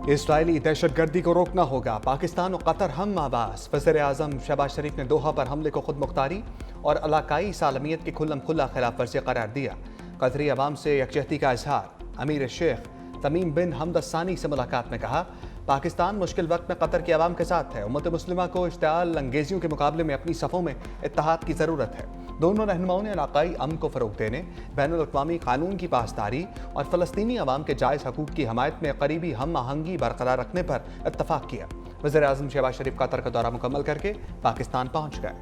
Israeli दहशतगर्दी को रोकना होगा, पाकिस्तान और कतर हम आवाज। वज़ीर-ए-आज़म शहबाज शरीफ ने दोहा पर हमले को खुद मुख्तारी और इलाकाई सालमियत की खुल्लम खुल्ला खिलाफ वर्जी करार दिया। कतरी अवाम से यकजहती का इजहार। अमीर शेख तमीम बिन हमद सानी से मुलाकात में कहा, पाकिस्तान मुश्किल वक्त में कतर की आवाम के साथ है। उम्मत मुस्लिमा को इश्तिआल अंगेजियों के मुकाबले में अपनी सफ़ों में इत्तेहाद की ज़रूरत है। दोनों रहनुमाओं ने इलाकाई अमन को फ़रोग देने, बैनुल अक़वामी कानून की पासदारी और फ़लस्तीनी अवाम के जायज़ हकूक़ की हमायत में करीबी हम आहंगी बरकरार रखने पर इत्तफ़ाक़ किया। वज़ीर-ए-आज़म शहबाज शरीफ कतर का दौरा मुकम्मल करके पाकिस्तान पहुँच गए।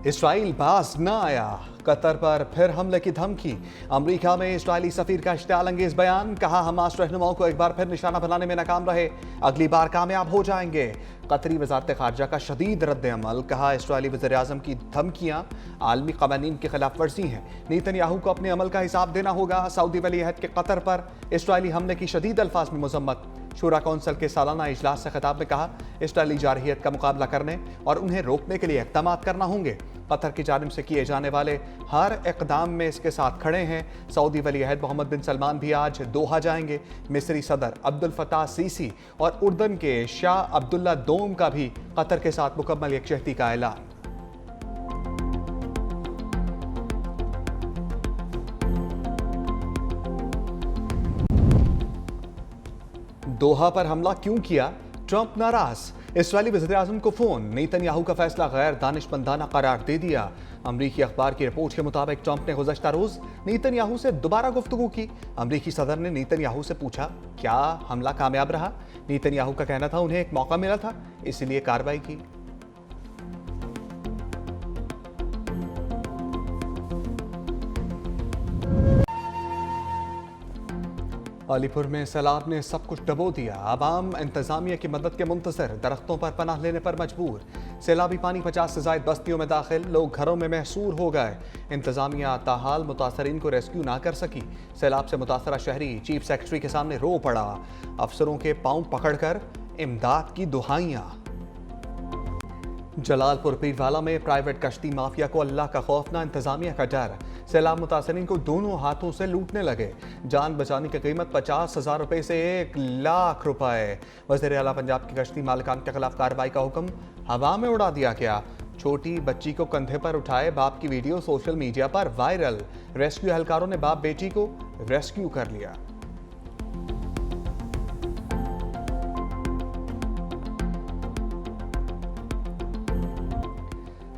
इसराइल बाज न आया, कतर पर फिर हमले की धमकी। अमेरिका में इसराइली सफीर का इश्तिआल अंगेज बयान। कहा, हमास रहनुमाओं को एक बार फिर निशाना बनाने में नाकाम रहे, अगली बार कामयाब हो जाएंगे। कतरी वजारत खारजा का शदीद रद्द अमल। कहा, इसराइली वज़ीर-ए-आज़म की धमकियां आलमी क़वानीन की खिलाफ वर्जी हैं। नेतन्याहू को अपने अमल का हिसाब देना होगा। सऊदी वली अहद के कतर पर इसराइली हमले की शदीद अल्फाज में मजम्मत। शूरा कौंसल के सालाना इजलास से खिताब में कहा, इसराइली जारहियत का मुकाबला करने और उन्हें रोकने के लिए इक़दाम करना होंगे। कतर की जानिब से किए जाने वाले हर इक़दाम में इसके साथ खड़े हैं। सऊदी वली अहद मोहम्मद बिन सलमान भी आज दोहा जाएंगे। मिस्री सदर अब्दुल फताह सीसी और उर्दन के शाह अब्दुल्ला दोम का भी कतर के साथ मुकम्मल यकजहती का ऐलान। दोहा पर हमला क्यों किया, ट्रंप नाराज। इसराइली वज़ीर-ए-आज़म को फोन, नेतन्याहू का फैसला गैर दानिशमंदाना करार दे दिया। अमरीकी अखबार की रिपोर्ट के मुताबिक ट्रंप ने गुज़श्ता रोज नेतन्याहू से दोबारा गुफ्तगू की। अमरीकी सदर ने नेतन्याहू से पूछा, क्या हमला कामयाब रहा। नेतन्याहू का कहना था, उन्हें एक मौका मिला था, इसलिए कार्रवाई की। अलीपुर में सैलाब ने सब कुछ डबो दिया। आवाम इंतजामिया की मदद के मुंतजर, दरख्तों पर पनाह लेने पर मजबूर। सैलाबी पानी 50 से ज़ायद बस्तियों में दाखिल, लोग घरों में महसूर हो गए। इंतजामिया ताहाल मुतासरीन को रेस्क्यू ना कर सकी। सैलाब से मुतासरा शहरी चीफ सेक्रेटरी के सामने रो पड़ा। अफसरों के पांव पकड़कर इमदाद की दुहाइयां। जलालपुर पीरवाला में प्राइवेट कश्ती माफिया को अल्लाह का खौफ ना इंतजामिया का डर। सैलाब मुतासरीन को दोनों हाथों से लूटने लगे। जान बचाने की कीमत 50,000 रुपए से 1,00,000 रुपए। वज़ीर आला पंजाब की कश्ती मालिकान के खिलाफ कार्रवाई का हुक्म हवा में उड़ा दिया गया। छोटी बच्ची को कंधे पर उठाए बाप की वीडियो सोशल मीडिया पर वायरल। रेस्क्यू एहलकारों ने बाप बेटी को रेस्क्यू कर लिया।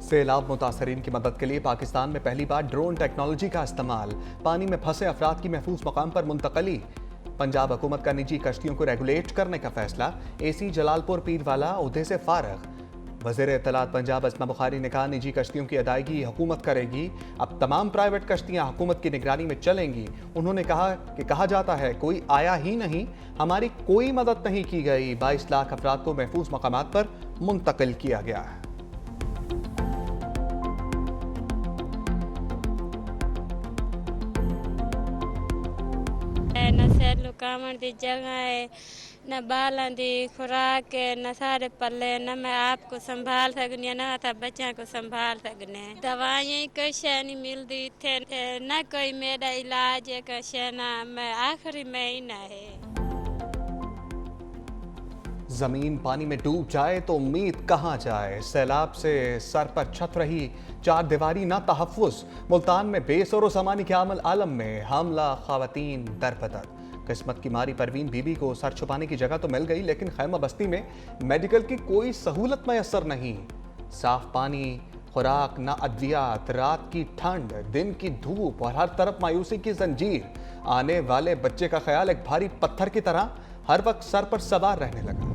सैलाब मुतासरीन की मदद के लिए पाकिस्तान में पहली बार ड्रोन टेक्नोलॉजी का इस्तेमाल। पानी में फंसे अफराद की महफूज मकाम पर मुंतकली। पंजाब हुकूमत का निजी कश्तियों को रेगुलेट करने का फैसला। एसी जलालपुर पीरवाला ओहदे से फारग। वज़ीर इत्तलात पंजाब अस्मा बुखारी ने कहा, निजी कश्तियों की अदायगी हुकूमत करेगी। अब तमाम प्राइवेट कश्तियां हुकूमत की निगरानी में चलेंगी। उन्होंने कहा कि कहा जाता है कोई आया ही नहीं, हमारी कोई मदद नहीं की गई। 22 लाख अफराद को महफूज मकामात पर मुंतकिल किया गया है। न सैलू कामण की जगह है, न बालों की खुराक है, न सारे पल्ले, न मैं आपको संभाल सकनी न था बच्चों को संभाल सकने। दवाइयाँ कुछ नहीं मिलती थे, न कोई मेरा इलाज है कुछ ना, मैं आखिरी महीना है। जमीन पानी में डूब जाए तो उम्मीद कहाँ जाए। सैलाब से सर पर छत रही चार दीवारी ना तहफ़्फ़ुज़। मुल्तान में बेसरो सामानी के आलम में हमला, ख़वातीन दरबदर। किस्मत की मारी परवीन बीबी को सर छुपाने की जगह तो मिल गई, लेकिन खैमा बस्ती में मेडिकल की कोई सहूलत मैसर नहीं। साफ पानी, खुराक, ना अद्वियात, रात की ठंड, दिन की धूप और हर तरफ मायूसी की जंजीर। आने वाले बच्चे का ख्याल एक भारी पत्थर की तरह हर वक्त सर पर सवार रहने लगा।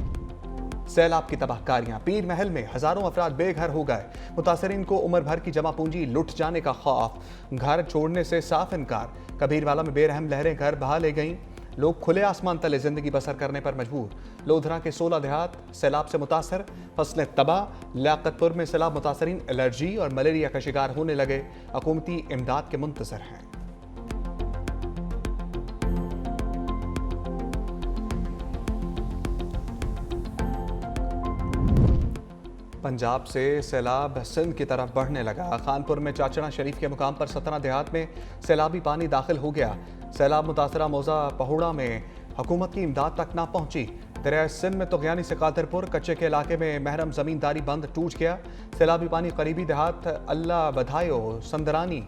सैलाब की तबाहकारियां। पीर महल में हजारों अफराद बेघर हो गए। मुतासरीन को उम्र भर की जमा पूंजी लुट जाने का खौफ, घर छोड़ने से साफ इनकार। कबीरवाला में बेरहम लहरें घर बहा ले गईं। लोग खुले आसमान तले जिंदगी बसर करने पर मजबूर। लोधरा के 16 देहात सैलाब से मुतासर, फसलें तबाह। लियाकतपुर में सैलाब मुतासरीन एलर्जी और मलेरिया का शिकार होने लगे। हुकूमती इमदाद के मुंतजर हैं। पंजाब से सैलाब सिंध की तरफ बढ़ने लगा। खानपुर में चाचड़ा शरीफ के मुकाम पर सतना देहात में सैलाबी पानी दाखिल हो गया। सैलाब मुतासरा मौजा पहुड़ा में हुकूमत की इमदाद तक ना पहुंची। दरिया सिंध में तुगयानी से कादरपुर कच्चे के इलाके में महरम जमींदारी बंद टूट गया। सैलाबी पानी करीबी देहात अल्लाह बधायो, संदरानी,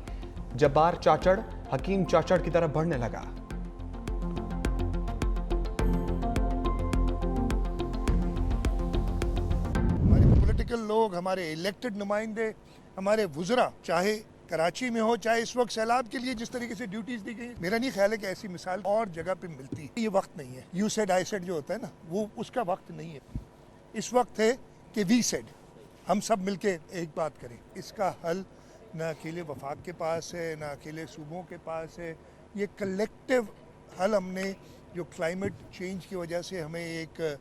जब्बार चाचड़, हकीम चाचड़ की तरफ बढ़ने लगा। पॉलिटिकल लोग, हमारे इलेक्टेड नुमाइंदे, हमारे वुज़रा, चाहे कराची में हो चाहे इस वक्त सैलाब के लिए जिस तरीके से ड्यूटीज दी गई, मेरा नहीं ख्याल है कि ऐसी मिसाल और जगह पे मिलती है। ये वक्त नहीं है, यू सेड आई सेड जो होता है ना, वो उसका वक्त नहीं है। इस वक्त है कि वी सेड, हम सब मिलके एक बात करें। इसका हल न अकेले वफाक के पास है, न अकेले सूबों के पास है। ये कलेक्टिव हल हमने जो क्लाइमेट चेंज की वजह से हमें एक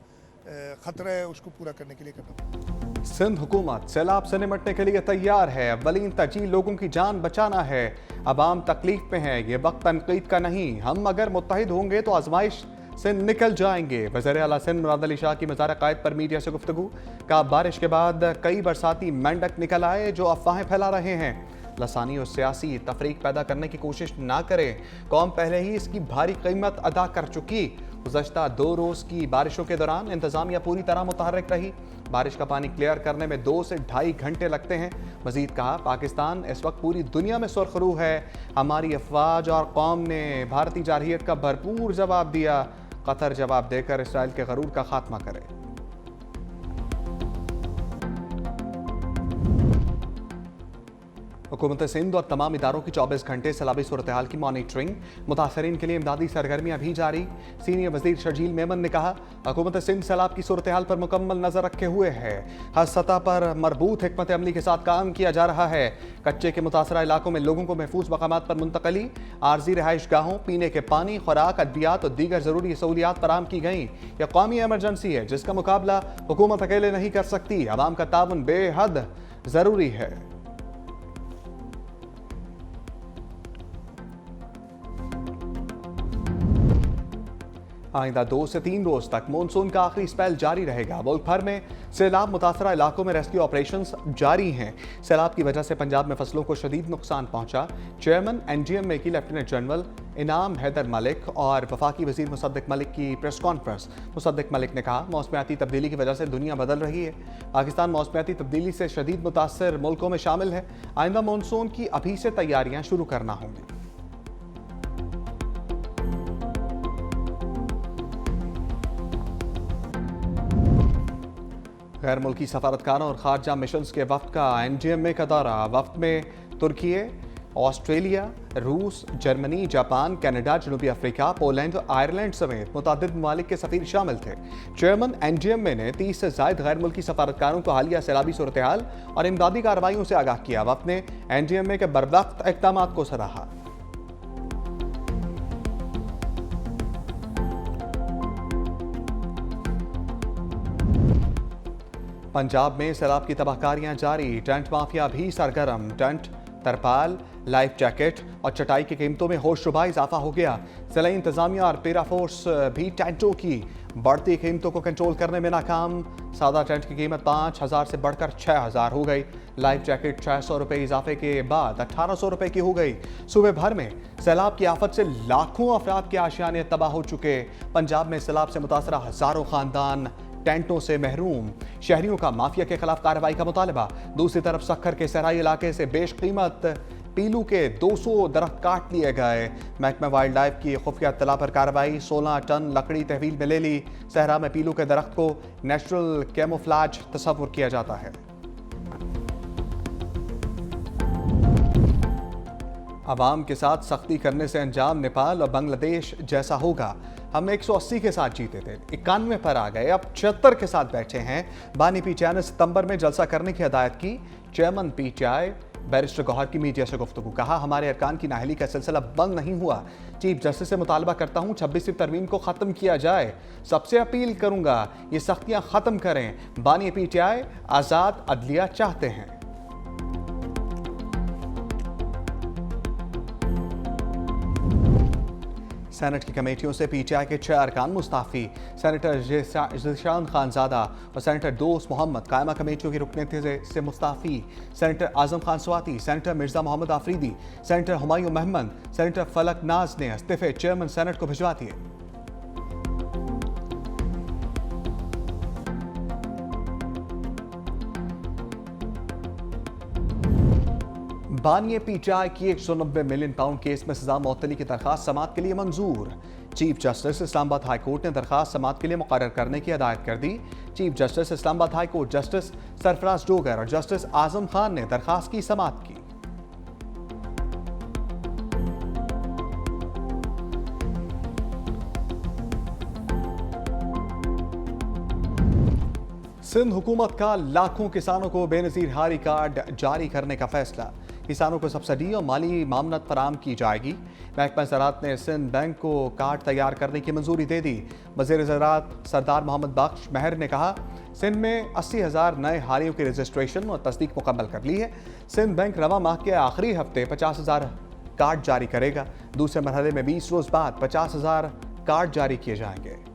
ख़तरा है उसको पूरा करने के लिए करना। सिंध हुकूमत सैलाब से निपटने के लिए तैयार है। अव्वलीन तरजीह लोगों की जान बचाना है। अवाम तकलीफ में है, ये वक्त तनकीद का नहीं। हम अगर मुत्तहिद होंगे तो आजमाइश से निकल जाएंगे। वज़ीर आला सिंध मुराद अली शाह की मज़ार क़ायद पर मीडिया से गुफ्तगू। कहा बारिश के बाद कई बरसाती मेंढक निकल आए जो अफवाहें फैला रहे हैं। लसानी और सियासी तफरीक पैदा करने की कोशिश ना करें। कौम पहले ही इसकी भारी कीमत अदा कर चुकी। गुज़श्ता 2 रोज़ की बारिशों के दौरान इंतज़ामिया पूरी तरह मुतहर्रिक रही। बारिश का पानी क्लियर करने में 2 से ढाई घंटे लगते हैं। मज़ीद कहा पाकिस्तान इस वक्त पूरी दुनिया में सुरखरू है। हमारी अफवाज और कौम ने भारतीय जारहियत का भरपूर जवाब दिया। कतर जवाब देकर इसराइल के गरूर का खात्मा करे। हुकूमत सिंध और तमाम इदारों की 24 घंटे सैलाबी सूरत हाल की मॉनिटरिंग, मुतासरीन के लिए इमदादी सरगर्मियां भी जारी। सीनियर वजीर शर्जील मेमन ने कहा हुकूमत सिंध सैलाब की सूरत हाल पर मुकम्मल नजर रखे हुए है। हर सतह पर मरबूत हिकमत अमली के साथ काम किया जा रहा है। कच्चे के मुतासरा इलाकों में लोगों को महफूज मकामात पर मुंतकली, आर्जी रहाइश गाहों, पीने के पानी, खुराक, अद्वियात और दीगर जरूरी सहूलियात फराहम की गई। यह कौमी एमरजेंसी है जिसका मुकाबला हुकूमत अकेले नहीं कर सकती। अवाम का ताउन बेहद जरूरी है। आइंदा 2 से 3 रोज तक मानसून का आखिरी स्पेल जारी रहेगा। मुल्क भर में सैलाब मुतासरा इलाकों में रेस्क्यू ऑपरेशंस जारी हैं। सैलाब की वजह से पंजाब में फसलों को शदीद नुकसान पहुंचा। चेयरमैन NGMA की लेफ्टिनेंट जनरल इनाम हैदर मलिक और वफाकी वजीर मुसद्दिक मलिक की प्रेस कॉन्फ्रेंस। मुसद्दिक मलिक ने कहा मौसमियाती तब्दीली की वजह से दुनिया बदल रही है। पाकिस्तान मौसमियाती तब्दीली से शदीद मुतासर मुल्कों में शामिल है। आइंदा मानसून की अभी से तैयारियां शुरू करना होंगी। गैर मुल्की सफारतकारों और खारजा मिशंस के वफ्द का NGMA का दौरा। वफ्द में तुर्की, ऑस्ट्रेलिया, रूस, जर्मनी, जापान, कनाडा, जनूबी अफ्रीका, पोलैंड और आयरलैंड समेत मुतअद्दिद ममालिक के सफीर शामिल थे। चेयरमैन NGMA ने 30 से जायद गैर मुल्की सफारतकारों को हालिया सैलाबी सूरत हाल और इमदादी कार्रवाइयों से आगाह किया। वफ्द ने NGMA के बरवक्त इक़दामात को सराहा। पंजाब में सैलाब की तबाहकारियां जारी। टेंट माफिया भी सरगर्म। टेंट, तरपाल, लाइफ जैकेट और चटाई की कीमतों में होशरुबा इजाफा हो गया। जिला इंतजामिया और पैरा फोर्स भी टेंटों की बढ़ती कीमतों को कंट्रोल करने में नाकाम। सादा टेंट की कीमत 5,000 से बढ़कर 6,000 हो गई। लाइफ जैकेट 600 रुपये इजाफे के बाद 1,800 रुपये की हो गई। सूबे भर में सैलाब की आफत से लाखों अफराद के आशियाने तबाह हो चुके। पंजाब में सैलाब से मुतासरा हजारों खानदान टेंटों से महरूम। शहरियों का माफिया के खिलाफ कार्रवाई का मुतालबा। दूसरी तरफ सखर के सहराई इलाके से बेशकीमत पीलू के 200 दरख्त काट लिए गए। महकमा वाइल्ड लाइफ की खुफिया इत्तला पर कार्रवाई। 16 टन लकड़ी तहवील में ले ली। सहरा में पीलू के दरख्त को नेचुरल कैमोफ्लाज तस्वुर किया जाता है। अवाम के साथ सख्ती करने से अंजाम नेपाल और बांग्लादेश जैसा होगा। हम 180 के साथ जीते थे, 91 पर आ गए, अब 76 के साथ बैठे हैं। बानी PTI ने सितंबर में जलसा करने की हदायत की। चेयरमैन PTI बैरिस्टर गौहर की मीडिया से गुफ्तगू। कहा हमारे अरकान की नाहली का सिलसिला बंद नहीं हुआ। चीफ जस्टिस से मुतालबा करता हूँ 26वीं तरमीम को ख़त्म किया जाए। सबसे अपील करूँगा ये सख्तियाँ ख़त्म करें। बानी PTI आज़ाद अदलिया चाहते हैं। सेनेट की कमेटियों से पीटीआई के 6 अरकान मुस्ताफ़ी। सेनेटर ज़ीशान खानज़ादा और सेनेटर दोस्त मोहम्मद कायमा कमेटियों की रुकनीत से मुस्ताफ़ी। Senator Azam Khan Swati, senator Mirza Mohammad Afridi, senator Humayun Mahmood, senator Falak Naz ने इस्तीफ़े चेयरमैन सेनेट को भिजवा दिए। बानिए पीटीआई की 190 मिलियन पाउंड केस में सजा मुअत्तली की दरखास्त समाअत के लिए मंजूर। Chief justice Islamabad high court ने दरखास्त समाअत के लिए मुकर्रर करने की हिदायत कर दी। Chief justice Islamabad high court justice Sarfaraz Dogar और जस्टिस आजम खान ने दरखास्त की समाअत की। सिंध हुकूमत का लाखों किसानों को बेनजीर हारी कार्ड जारी करने का फैसला। किसानों को सब्सिडी और माली मामनत फराम की जाएगी। महकमा ज़राअत ने सिंध बैंक को कार्ड तैयार करने की मंजूरी दे दी। वज़ीर ज़राअत सरदार मोहम्मद बख्श महर ने कहा, सिंध में 80,000 नए हारियों की रजिस्ट्रेशन और तस्दीक मुकम्मल कर ली है। सिंध बैंक रवा माह के आखिरी हफ्ते 50,000 कार्ड जारी करेगा। दूसरे मरहले में 20 रोज़ बाद 50,000 कार्ड जारी किए जाएंगे।